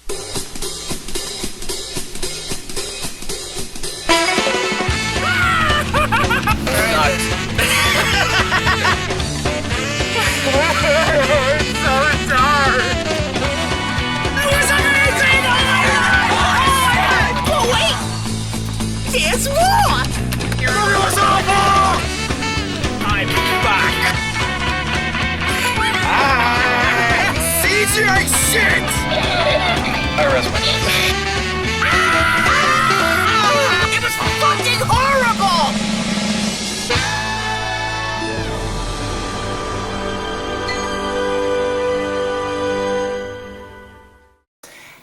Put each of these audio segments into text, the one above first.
There's more! I'm back! CGI shit! I rest my case. It was fucking horrible!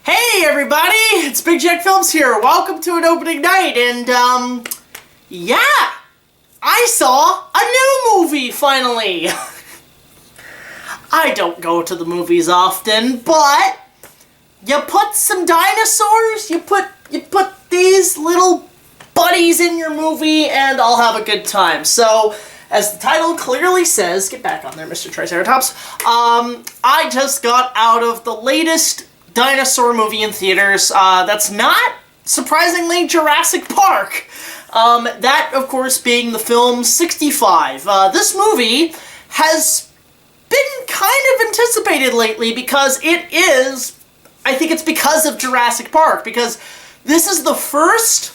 Hey everybody, it's BigJackFilms here. Welcome to an opening night, and yeah, I saw a new movie finally. I don't go to the movies often, but you put some dinosaurs, you put these little buddies in your movie, and I'll have a good time. So, as the title clearly says, get back on there, Mr. Triceratops. I just got out of the latest dinosaur movie in theaters. That's not, surprisingly, Jurassic Park. That, of course, being the film 65. This movie has been kind of anticipated lately because it is, I think it's because of Jurassic Park, because this is the first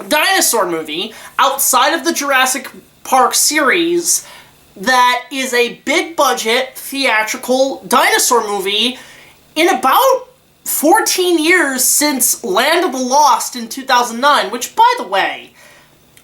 dinosaur movie outside of the Jurassic Park series that is a big-budget, theatrical dinosaur movie in about 14 years since Land of the Lost in 2009, which, by the way,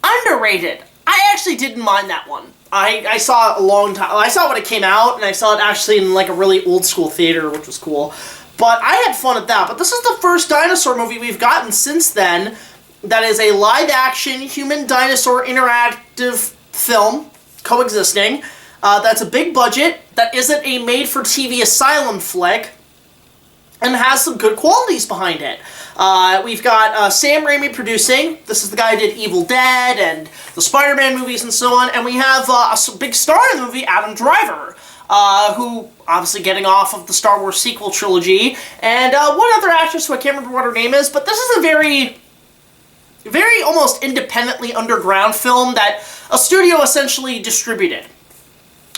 underrated. I actually didn't mind that one. I saw it a long time. I saw it when it came out, and I saw it actually in like a really old school theater, which was cool. But I had fun at that. But this is the first dinosaur movie we've gotten since then that is a live-action human-dinosaur interactive film coexisting. That's a big budget, that isn't a made-for-TV asylum flick, and has some good qualities behind it. We've got Sam Raimi producing. This is the guy who did Evil Dead and the Spider-Man movies and so on. And we have a big star in the movie, Adam Driver, who obviously getting off of the Star Wars sequel trilogy. And one other actress who I can't remember what her name is, but this is a very almost independently underground film that a studio essentially distributed.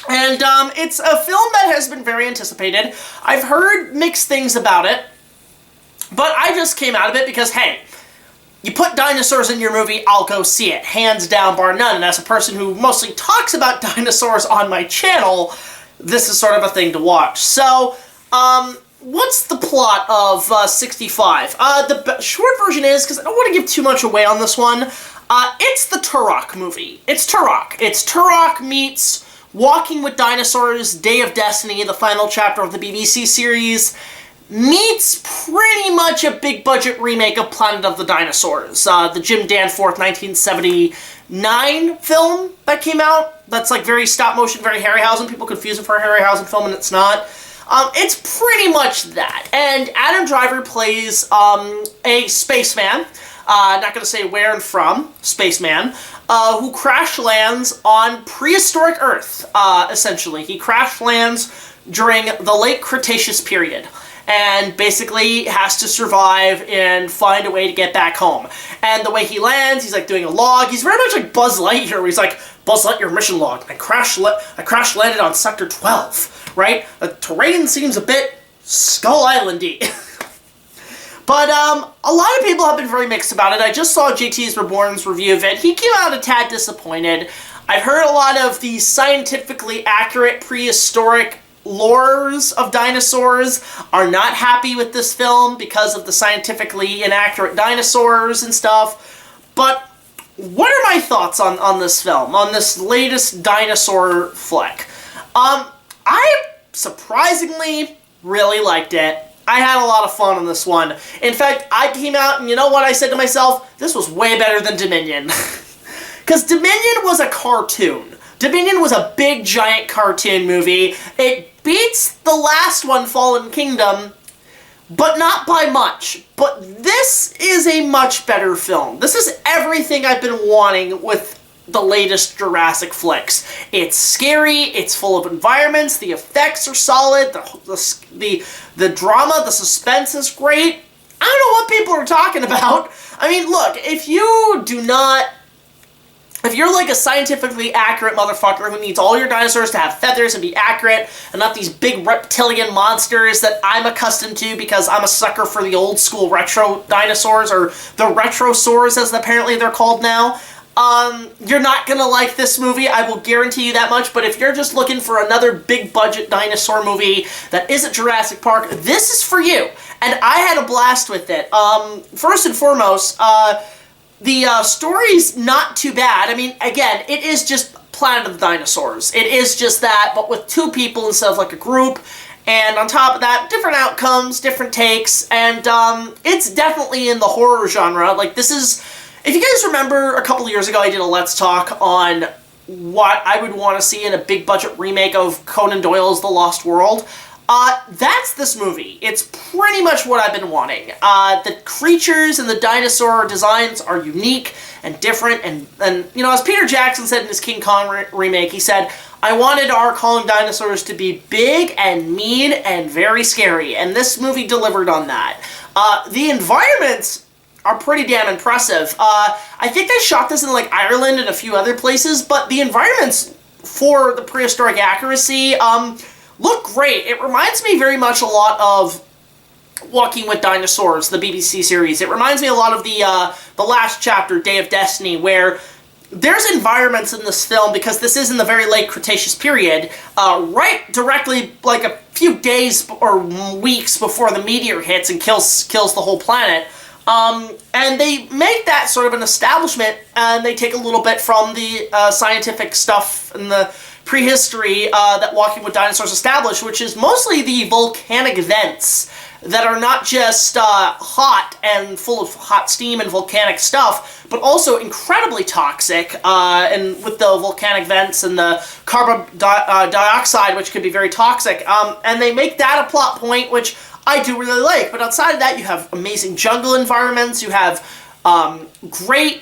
And it's a film that has been very anticipated. I've heard mixed things about it, but I just came out of it because, hey, you put dinosaurs in your movie, I'll go see it. Hands down, bar none. And as a person who mostly talks about dinosaurs on my channel, this is sort of a thing to watch. So, what's the plot of 65? The short version is, because I don't want to give too much away on this one, it's the Turok movie. It's Turok. It's Turok meets Walking with Dinosaurs, Day of Destiny, the final chapter of the BBC series, meets pretty much a big-budget remake of Planet of the Dinosaurs, the Jim Danforth 1979 film that came out. That's like very stop-motion, very Harryhausen. People confuse it for a Harryhausen film, and it's not. It's pretty much that. And Adam Driver plays a spaceman, not going to say where and from, spaceman, who crash lands on prehistoric Earth, essentially. He crash lands during the late Cretaceous period, and basically has to survive and find a way to get back home. And the way he lands, he's like doing a log. He's very much like Buzz Lightyear, where he's like, Buzz Lightyear mission log. I crash landed on Sector 12, right? The terrain seems a bit Skull Island-y. But, a lot of people have been very mixed about it. I just saw JT's Reborn's review of it. He came out a tad disappointed. I've heard a lot of the scientifically accurate prehistoric lores of dinosaurs are not happy with this film because of the scientifically inaccurate dinosaurs and stuff. But what are my thoughts on this film, on this latest dinosaur flick? I surprisingly really liked it. I had a lot of fun on this one. In fact, I came out and you know what I said to myself? This was way better than Dominion. Because Dominion was a cartoon. Dominion was a big, giant cartoon movie. It beats the last one, Fallen Kingdom, but not by much. But this is a much better film. This is everything I've been wanting with the latest Jurassic flicks. It's scary, it's full of environments, the effects are solid, the drama, the suspense is great. I don't know what people are talking about. I mean, look, if you're like a scientifically accurate motherfucker who needs all your dinosaurs to have feathers and be accurate, and not these big reptilian monsters that I'm accustomed to because I'm a sucker for the old school retro dinosaurs, or the retrosaurs as apparently they're called now, you're not gonna like this movie, I will guarantee you that much. But if you're just looking for another big budget dinosaur movie that isn't Jurassic Park, this is for you. And I had a blast with it. First and foremost, the story's not too bad. I mean, again, it is just Planet of the Dinosaurs. It is just that, but with two people instead of like a group. And on top of that, different outcomes, different takes, and it's definitely in the horror genre. Like, this is... If you guys remember, a couple of years ago I did a Let's Talk on what I would want to see in a big budget remake of Conan Doyle's The Lost World. That's this movie. It's pretty much what I've been wanting. The creatures and the dinosaur designs are unique and different, and you know, as Peter Jackson said in his King Kong remake, he said, I wanted our Kong dinosaurs to be big and mean and very scary, and this movie delivered on that. The environments are pretty damn impressive. I think they shot this in like Ireland and a few other places, but the environments for the prehistoric accuracy look great. It reminds me very much a lot of Walking with Dinosaurs, the BBC series. It reminds me a lot of the last chapter, Day of Destiny, where there's environments in this film, because this is in the very late Cretaceous period, right directly like a few days or weeks before the meteor hits and kills the whole planet. And they make that sort of an establishment, and they take a little bit from the scientific stuff and the prehistory that Walking with Dinosaurs established, which is mostly the volcanic vents that are not just hot and full of hot steam and volcanic stuff, but also incredibly toxic, and with the volcanic vents and the carbon dioxide, which can be very toxic. And they make that a plot point, which I do really like. But outside of that, you have amazing jungle environments, you have great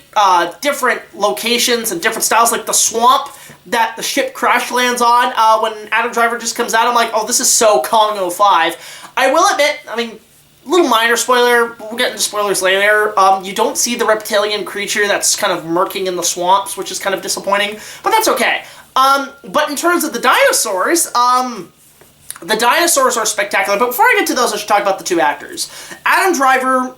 different locations and different styles, like the swamp that the ship crash lands on. When Adam Driver just comes out, I'm like, oh, this is so Kong 05. I will admit, I mean, little minor spoiler, we'll get into spoilers later, you don't see the reptilian creature that's kind of murking in the swamps, which is kind of disappointing, but that's okay. But in terms of the dinosaurs are spectacular. But before I get to those, I should talk about the two actors. Adam Driver,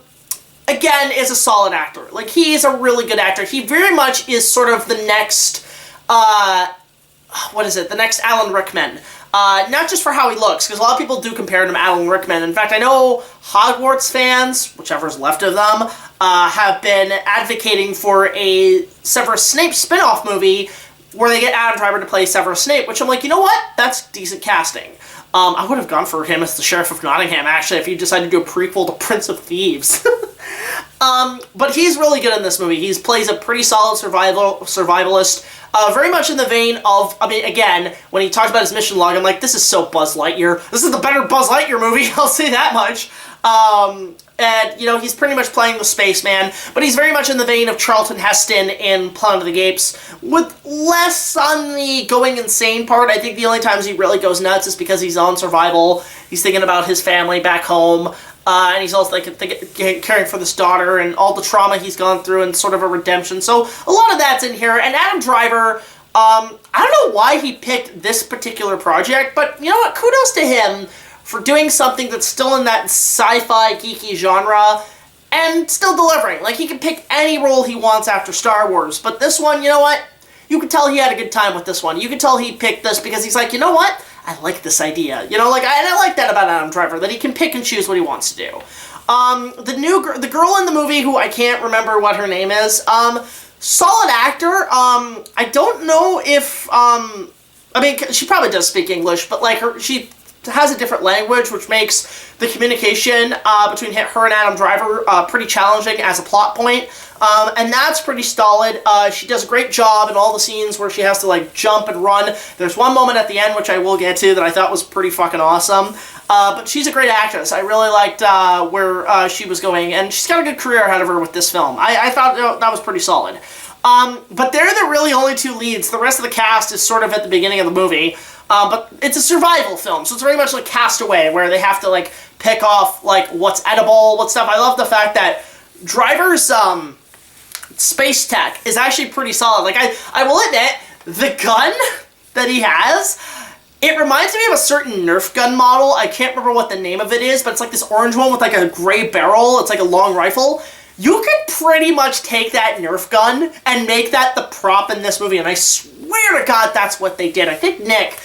again, is a solid actor. Like, he is a really good actor. He very much is sort of the next, the next Alan Rickman. Not just for how he looks, because a lot of people do compare him to Alan Rickman. In fact, I know Hogwarts fans, whichever's left of them, have been advocating for a Severus Snape spin-off movie where they get Adam Driver to play Severus Snape, which I'm like, you know what? That's decent casting. I would have gone for him as the Sheriff of Nottingham, actually, if he decided to do a prequel to Prince of Thieves. But he's really good in this movie. He plays a pretty solid survivalist, very much in the vein of, I mean, again, when he talks about his mission log, I'm like, this is so Buzz Lightyear. This is the better Buzz Lightyear movie, I'll say that much. And, you know, he's pretty much playing the spaceman, but he's very much in the vein of Charlton Heston in Planet of the Apes, with less on the going insane part. I think the only times he really goes nuts is because he's on survival. He's thinking about his family back home, and he's also caring for this daughter and all the trauma he's gone through and sort of a redemption. So a lot of that's in here. And Adam Driver, I don't know why he picked this particular project, but you know what? Kudos to him for doing something that's still in that sci-fi geeky genre and still delivering. Like, he can pick any role he wants after Star Wars, but this one, you know what? You could tell he had a good time with this one. You could tell he picked this because he's like, you know what? I like this idea. You know, like, and I like that about Adam Driver, that he can pick and choose what he wants to do. The girl in the movie, who I can't remember what her name is, solid actor. I don't know if, I mean, she probably does speak English, but like she has a different language, which makes the communication between her and Adam Driver pretty challenging as a plot point. And that's pretty solid. She does a great job in all the scenes where she has to like jump and run. There's one moment at the end, which I will get to, that I thought was pretty fucking awesome. But she's a great actress. I really liked where she was going, and she's got a good career ahead of her with this film. I thought that was pretty solid. But they're the really only two leads. The rest of the cast is sort of at the beginning of the movie. But it's a survival film, so it's very much like Castaway, where they have to, like, pick off, like, what's edible, what stuff. I love the fact that Driver's, space tech is actually pretty solid. Like, I will admit, the gun that he has, it reminds me of a certain Nerf gun model. I can't remember what the name of it is, but it's like this orange one with, like, a gray barrel. It's like a long rifle. You could pretty much take that Nerf gun and make that the prop in this movie, and I swear to God that's what they did. I think Nick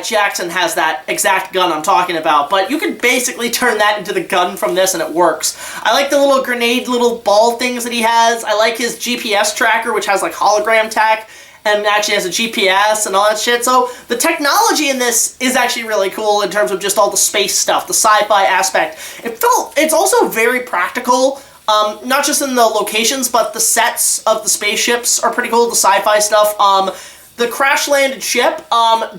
Jackson has that exact gun I'm talking about, but you can basically turn that into the gun from this and it works. I like the little grenade, little ball things that he has. I like his GPS tracker, which has like hologram tech and actually has a GPS and all that shit. So the technology in this is actually really cool in terms of just all the space stuff, the sci-fi aspect. It's also very practical. Not just in the locations, but the sets of the spaceships are pretty cool, the sci-fi stuff. The crash-landed ship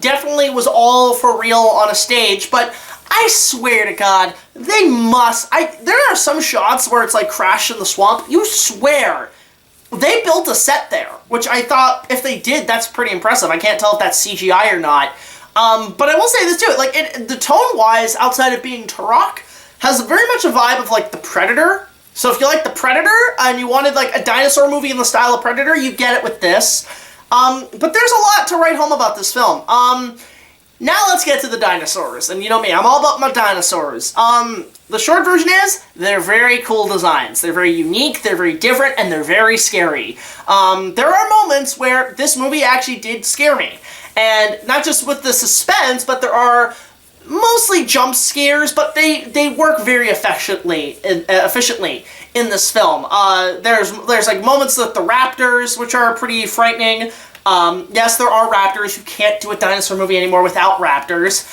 definitely was all for real on a stage, but I swear to God, they must... there are some shots where it's like crash in the swamp. You swear they built a set there, which I thought if they did, that's pretty impressive. I can't tell if that's CGI or not. But I will say this too, like, the tone-wise, outside of being Tarek, has very much a vibe of like The Predator. So if you like The Predator and you wanted like a dinosaur movie in the style of Predator, you get it with this. But there's a lot to write home about this film. Now let's get to the dinosaurs. And you know me, I'm all about my dinosaurs. The short version is, they're very cool designs. They're very unique, they're very different, and they're very scary. There are moments where this movie actually did scare me. And not just with the suspense, but there are mostly jump scares, but they work very efficiently in this film. There's like moments with the raptors, which are pretty frightening. Yes, there are raptors. You can't do a dinosaur movie anymore without raptors.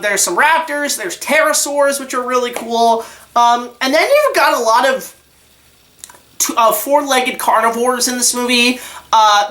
There's some raptors. There's pterosaurs, which are really cool. And then you've got a lot of four-legged carnivores in this movie.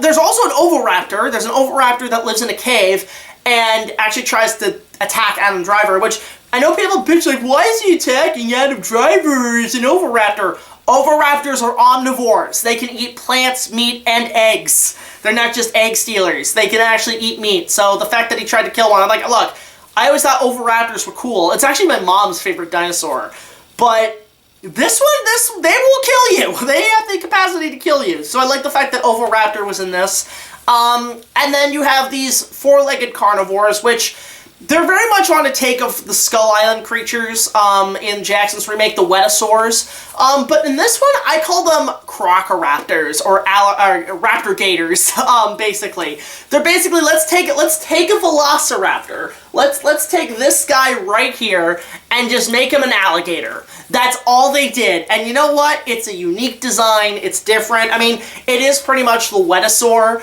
There's also an oviraptor. There's an oviraptor that lives in a cave and actually tries to attack Adam Driver, which I know people bitch like, why is he attacking Adam Driver? He's an oviraptor. Oviraptors are omnivores. They can eat plants, meat, and eggs. They're not just egg stealers. They can actually eat meat. So the fact that he tried to kill one, I'm like, look, I always thought oviraptors were cool. It's actually my mom's favorite dinosaur. But this one, they will kill you. They have the capacity to kill you. So I like the fact that oviraptor was in this. And then you have these four-legged carnivores, which they're very much on a take of the Skull Island creatures in Jackson's remake, the Wetasaurs. But in this one, I call them Crocoraptors or Raptor Gators. Basically, they're basically let's take a Velociraptor. Let's take this guy right here and just make him an alligator. That's all they did. And you know what? It's a unique design. It's different. I mean, it is pretty much the Wetasaur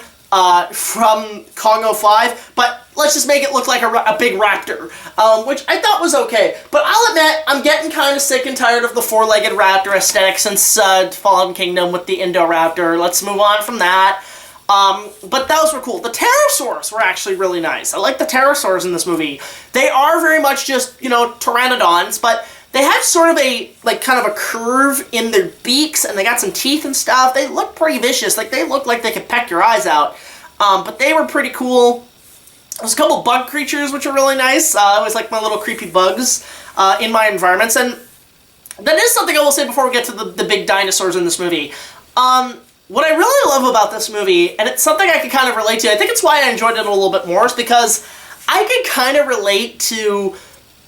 from Congo 5, but let's just make it look like a big raptor, which I thought was okay. But I'll admit, I'm getting kind of sick and tired of the four-legged raptor aesthetic since Fallen Kingdom with the Indoraptor. Let's move on from that. But those were cool. The pterosaurs were actually really nice. I like the pterosaurs in this movie. They are very much just, you know, pteranodons, but they have sort of a, like, kind of a curve in their beaks, and they got some teeth and stuff. They look pretty vicious. Like, they look like they could peck your eyes out. But they were pretty cool. There's a couple bug creatures, which are really nice. I always like my little creepy bugs in my environments. And that is something I will say before we get to the big dinosaurs in this movie. What I really love about this movie, and it's something I can kind of relate to, I think it's why I enjoyed it a little bit more, is because I could kind of relate to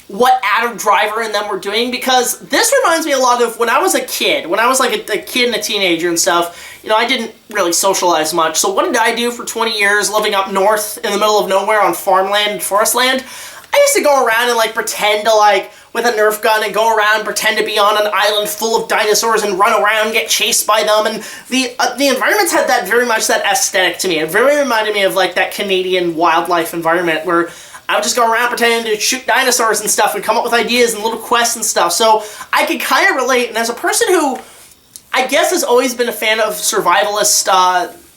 what Adam Driver and them were doing, because this reminds me a lot of when I was a kid. When I was like a kid and a teenager and stuff, you know, I didn't really socialize much. So what did I do for 20 years living up north in the middle of nowhere on farmland and forest land? I used to go around and like pretend to like, with a Nerf gun, and go around and pretend to be on an island full of dinosaurs and run around, get chased by them, and the environments had that very much that aesthetic to me. It very reminded me of like that Canadian wildlife environment where I would just go around pretending to shoot dinosaurs and stuff and come up with ideas and little quests and stuff. So I could kind of relate, and as a person who I guess has always been a fan of survivalist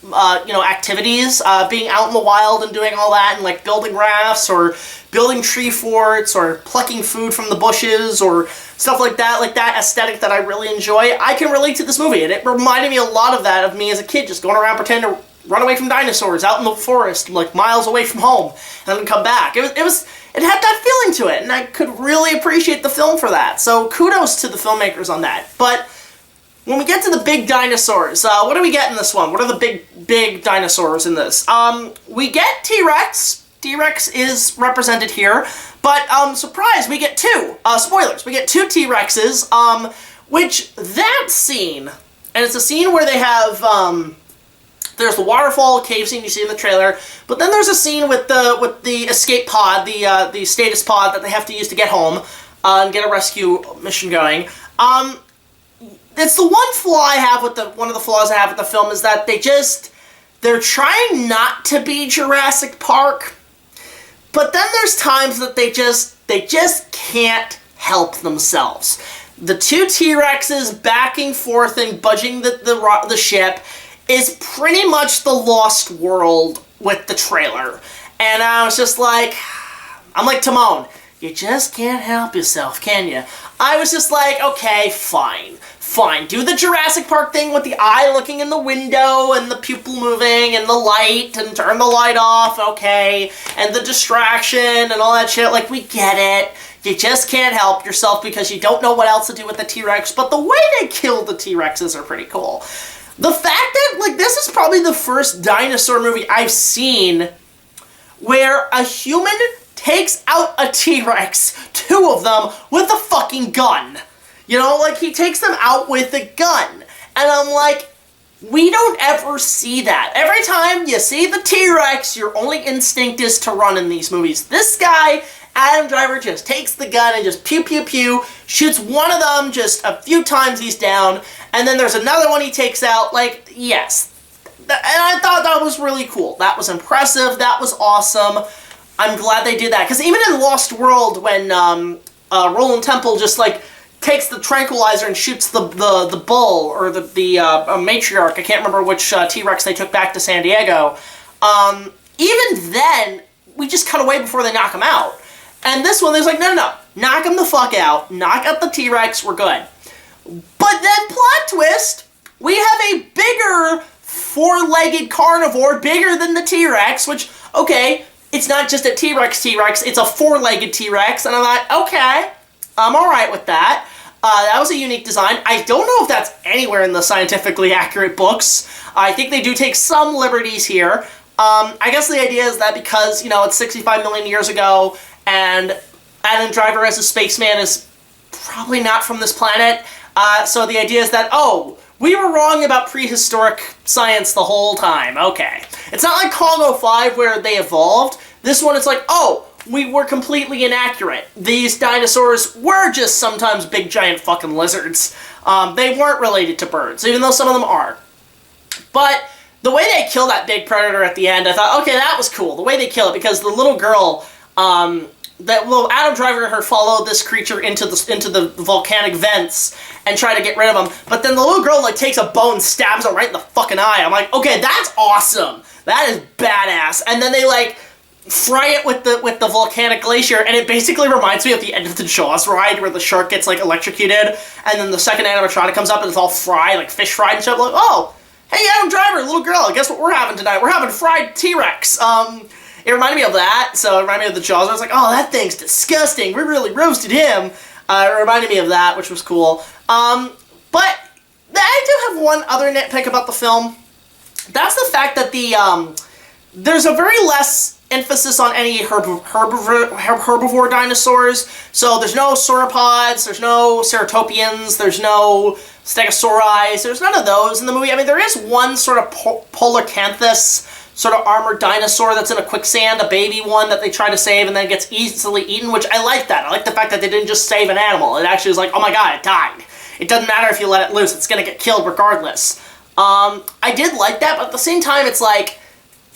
activities, being out in the wild and doing all that, and like building rafts or building tree forts or plucking food from the bushes or stuff like that aesthetic that I really enjoy. I can relate to this movie, and it reminded me a lot of that of me as a kid, just going around pretending to run away from dinosaurs out in the forest, like miles away from home, and then come back. It had that feeling to it, and I could really appreciate the film for that. So kudos to the filmmakers on that. But when we get to the big dinosaurs, what do we get in this one? What are the big dinosaurs in this? We get T-Rex. T-Rex is represented here, but surprise, we get two. Spoilers, we get two T-Rexes, which that scene, and it's a scene where they have, there's the waterfall cave scene you see in the trailer, but then there's a scene with the escape pod, the status pod that they have to use to get home, and get a rescue mission going. It's the one flaw I have with one of the flaws I have with the film is that they're trying not to be Jurassic Park, but then there's times that they just can't help themselves. The two T-Rexes backing forth and budging the ship is pretty much the Lost World with the trailer. And I was just like, I'm like Timon, you just can't help yourself, can you? I was just like, okay, fine. Do the Jurassic Park thing with the eye looking in the window and the pupil moving and the light and turn the light off, okay, and the distraction and all that shit, like, we get it. You just can't help yourself because you don't know what else to do with the T-Rex, but the way they kill the T-Rexes are pretty cool. The fact that, like, this is probably the first dinosaur movie I've seen where a human takes out a T-Rex, two of them, with a fucking gun. You know, like, he takes them out with a gun. And I'm like, we don't ever see that. Every time you see the T-Rex, your only instinct is to run in these movies. This guy, Adam Driver, just takes the gun and just pew, pew, pew, shoots one of them just a few times, he's down, and then there's another one he takes out. Like, yes. And I thought that was really cool. That was impressive. That was awesome. I'm glad they did that. Because even in Lost World, when Roland Temple just, like, takes the tranquilizer and shoots the bull, or the matriarch, I can't remember which T-Rex they took back to San Diego, even then, we just cut away before they knock him out. And this one, there's like, no, knock him the fuck out, knock out the T-Rex, we're good. But then, plot twist, we have a bigger four-legged carnivore, bigger than the T-Rex, which, okay, it's not just a T-Rex, it's a four-legged T-Rex, and I'm like, okay, I'm alright with that. That was a unique design. I don't know if that's anywhere in the scientifically accurate books. I think they do take some liberties here. I guess the idea is that because, it's 65 million years ago, and Adam Driver as a spaceman is probably not from this planet, so the idea is that, oh, we were wrong about prehistoric science the whole time. Okay. It's not like Congo 5 where they evolved. This one, it's like, oh, we were completely inaccurate. These dinosaurs were just sometimes big giant fucking lizards. They weren't related to birds, even though some of them are. But the way they kill that big predator at the end, I thought, okay, that was cool. The way they kill it, because the little girl, Adam Driver and her follow this creature into the volcanic vents and try to get rid of him. But then the little girl, like, takes a bone, stabs him right in the fucking eye. I'm like, okay, that's awesome. That is badass. And then they, like, fry it with the volcanic glacier, and it basically reminds me of the end of the Jaws ride where the shark gets, like, electrocuted, and then the second animatronic comes up and it's all fried, like fish fried and shit. Like, oh, hey, Adam Driver, little girl, guess what we're having tonight? We're having fried T-Rex. It reminded me of that, so it reminded me of the Jaws. I was like, oh, that thing's disgusting. We really roasted him. It reminded me of that, which was cool. But I do have one other nitpick about the film. That's the fact that there's a very less emphasis on any herbivore dinosaurs. So there's no sauropods, there's no ceratopians, there's no stegosauri, there's none of those in the movie. I mean, there is one sort of polacanthus, sort of armored dinosaur that's in a quicksand, a baby one that they try to save and then gets easily eaten, which I like that. I like the fact that they didn't just save an animal. It actually was like, oh my god, it died. It doesn't matter if you let it loose, it's gonna get killed regardless. I did like that, but at the same time, it's like,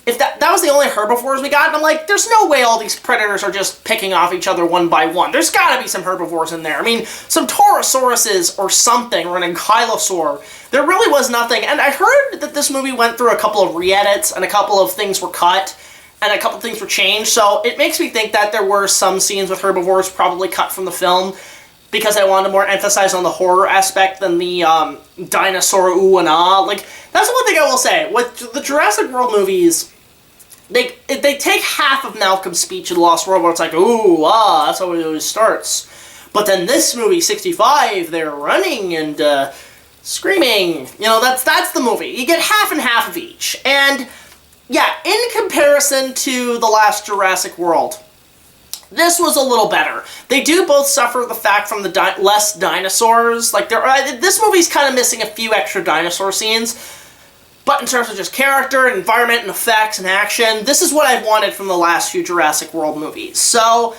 if that was the only herbivores we got, and I'm like, there's no way all these predators are just picking off each other one by one. There's gotta be some herbivores in there. I mean, some Taurosauruses or something, or an ankylosaur. There really was nothing, and I heard that this movie went through a couple of re-edits, and a couple of things were cut, and a couple of things were changed, so it makes me think that there were some scenes with herbivores probably cut from the film, because I wanted to more emphasize on the horror aspect than the dinosaur ooh and ah. Like, that's the one thing I will say. With the Jurassic World movies, they take half of Malcolm's speech in The Lost World where it's like, ooh, ah, that's how it always starts. But then this movie, 65, they're running and screaming. You know, that's the movie. You get half and half of each. And, yeah, in comparison to The Last Jurassic World, this was a little better. They do both suffer the fact from the less dinosaurs. Like, this movie's kind of missing a few extra dinosaur scenes. But in terms of just character, and environment, and effects, and action, this is what I wanted from the last few Jurassic World movies. So,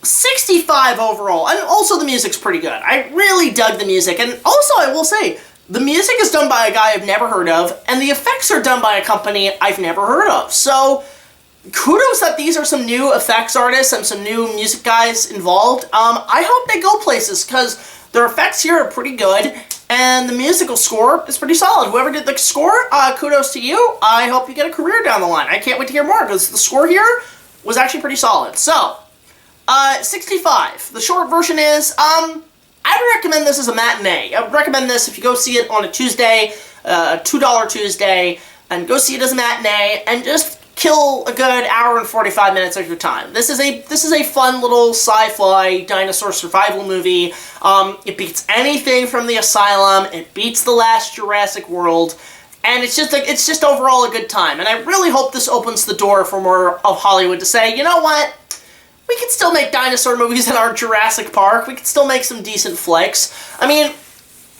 65 overall. And also the music's pretty good. I really dug the music. And also, I will say, the music is done by a guy I've never heard of, and the effects are done by a company I've never heard of. So, kudos that these are some new effects artists and some new music guys involved. I hope they go places, because their effects here are pretty good, and the musical score is pretty solid. Whoever did the score, kudos to you. I hope you get a career down the line. I can't wait to hear more, because the score here was actually pretty solid. So, 65. The short version is, I would recommend this as a matinee. I would recommend this if you go see it on a Tuesday, a $2 Tuesday, and go see it as a matinee, and just kill a good hour and 45 minutes of your time. This is a fun little sci-fi dinosaur survival movie. It beats anything from The Asylum. It beats The Last Jurassic World, and it's just overall a good time. And I really hope this opens the door for more of Hollywood to say, you know what? We can still make dinosaur movies in our Jurassic Park. We can still make some decent flicks. I mean,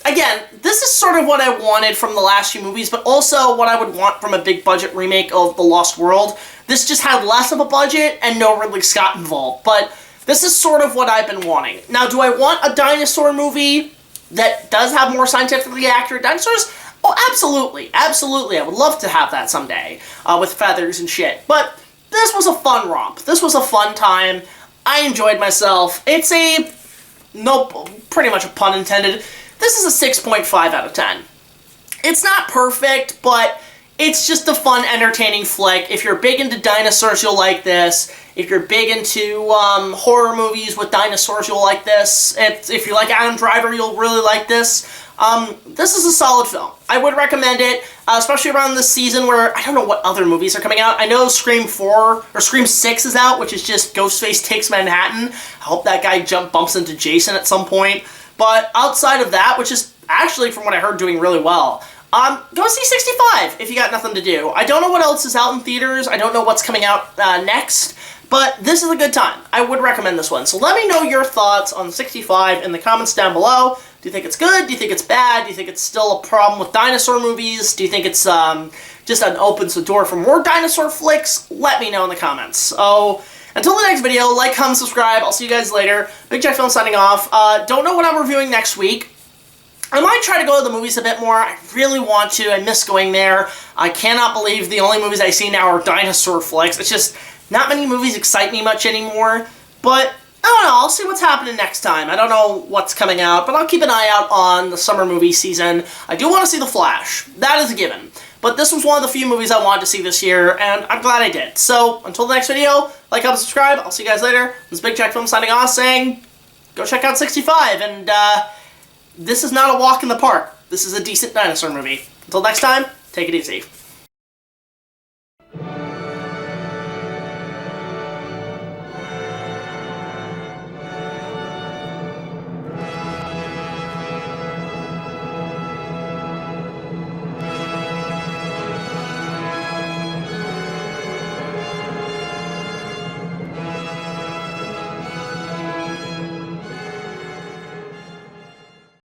again, this is sort of what I wanted from the last few movies, but also what I would want from a big-budget remake of The Lost World. This just had less of a budget and no Ridley Scott involved, but this is sort of what I've been wanting. Now, do I want a dinosaur movie that does have more scientifically accurate dinosaurs? Oh, absolutely. Absolutely. I would love to have that someday, with feathers and shit. But this was a fun romp. This was a fun time. I enjoyed myself. It's pretty much a pun intended. This is a 6.5 out of 10. It's not perfect, but it's just a fun, entertaining flick. If you're big into dinosaurs, you'll like this. If you're big into horror movies with dinosaurs, you'll like this. If you like Adam Driver, you'll really like this. This is a solid film. I would recommend it, especially around this season where I don't know what other movies are coming out. I know Scream 4 or Scream 6 is out, which is just Ghostface Takes Manhattan. I hope that guy bumps into Jason at some point. But outside of that, which is actually, from what I heard, doing really well, go see 65 if you got nothing to do. I don't know what else is out in theaters. I don't know what's coming out next. But this is a good time. I would recommend this one. So let me know your thoughts on 65 in the comments down below. Do you think it's good? Do you think it's bad? Do you think it's still a problem with dinosaur movies? Do you think it's just opens the door for more dinosaur flicks? Let me know in the comments. So, until the next video, like, comment, subscribe. I'll see you guys later. BigJackFilms signing off. Don't know what I'm reviewing next week. I might try to go to the movies a bit more. I really want to. I miss going there. I cannot believe the only movies I see now are dinosaur flicks. It's just, not many movies excite me much anymore. But, I don't know. I'll see what's happening next time. I don't know what's coming out, but I'll keep an eye out on the summer movie season. I do want to see The Flash. That is a given. But this was one of the few movies I wanted to see this year, and I'm glad I did. So, until the next video, like, comment, subscribe. I'll see you guys later. This is BigJackFilms signing off saying, go check out 65, and, this is not a walk in the park. This is a decent dinosaur movie. Until next time, take it easy.